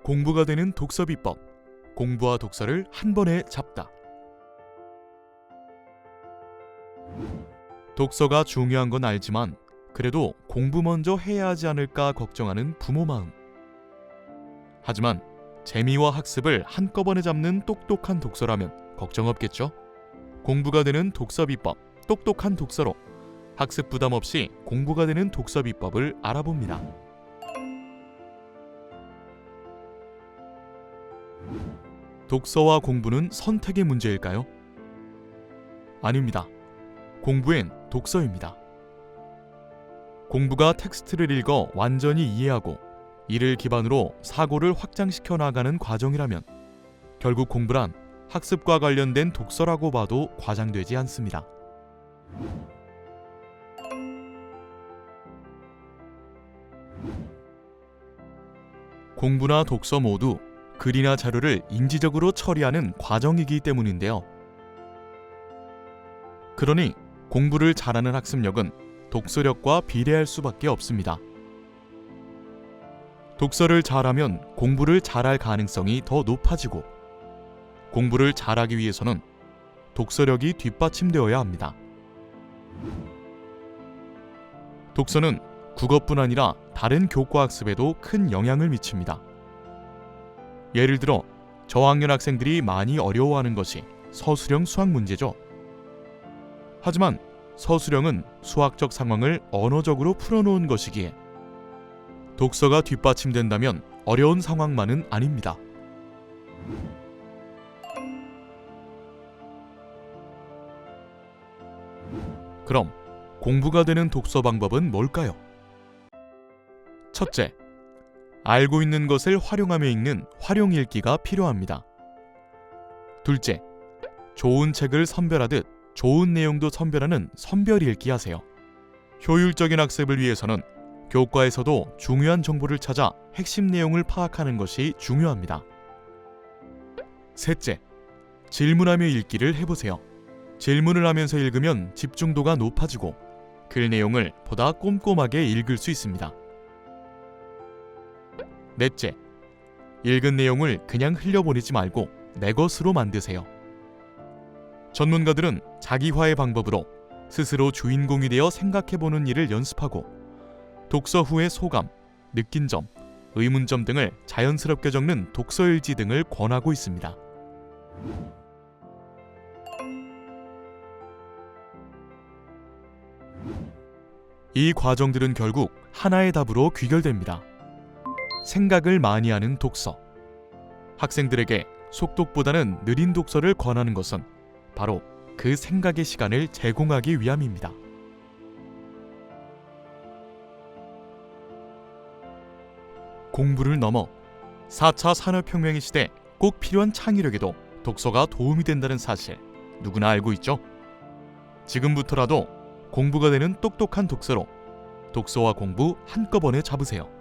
공부가 되는 독서 비법. 공부와 독서를 한 번에 잡다. 독서가 중요한 건 알지만 그래도 공부 먼저 해야 하지 않을까 걱정하는 부모 마음. 하지만 재미와 학습을 한꺼번에 잡는 똑똑한 독서라면 걱정 없겠죠? 공부가 되는 독서 비법, 똑똑한 독서로 학습 부담 없이 공부가 되는 독서 비법을 알아봅니다. 독서와 공부는 선택의 문제일까요? 아닙니다. 공부엔 독서입니다. 공부가 텍스트를 읽어 완전히 이해하고 이를 기반으로 사고를 확장시켜 나가는 과정이라면 결국 공부란 학습과 관련된 독서라고 봐도 과장되지 않습니다. 공부나 독서 모두 글이나 자료를 인지적으로 처리하는 과정이기 때문인데요. 그러니 공부를 잘하는 학습력은 독서력과 비례할 수밖에 없습니다. 독서를 잘하면 공부를 잘할 가능성이 더 높아지고 공부를 잘하기 위해서는 독서력이 뒷받침되어야 합니다. 독서는 국어뿐 아니라 다른 교과 학습에도 큰 영향을 미칩니다. 예를 들어 저학년 학생들이 많이 어려워하는 것이 서술형 수학 문제죠. 하지만 서술형은 수학적 상황을 언어적으로 풀어놓은 것이기에 독서가 뒷받침된다면 어려운 상황만은 아닙니다. 그럼 공부가 되는 독서 방법은 뭘까요? 첫째, 알고 있는 것을 활용하며 읽는 활용 읽기가 필요합니다. 둘째, 좋은 책을 선별하듯 좋은 내용도 선별하는 선별 읽기 하세요. 효율적인 학습을 위해서는 교과에서도 중요한 정보를 찾아 핵심 내용을 파악하는 것이 중요합니다. 셋째, 질문하며 읽기를 해보세요. 질문을 하면서 읽으면 집중도가 높아지고 글 내용을 보다 꼼꼼하게 읽을 수 있습니다. 넷째, 읽은 내용을 그냥 흘려보내지 말고 내 것으로 만드세요. 전문가들은 자기화의 방법으로 스스로 주인공이 되어 생각해보는 일을 연습하고 독서 후의 소감, 느낀 점, 의문점 등을 자연스럽게 적는 독서일지 등을 권하고 있습니다. 이 과정들은 결국 하나의 답으로 귀결됩니다. 생각을 많이 하는 독서. 학생들에게 속독보다는 느린 독서를 권하는 것은 바로 그 생각의 시간을 제공하기 위함입니다. 공부를 넘어 4차 산업혁명의 시대 꼭 필요한 창의력에도 독서가 도움이 된다는 사실 누구나 알고 있죠? 지금부터라도 공부가 되는 똑똑한 독서로 독서와 공부 한꺼번에 잡으세요.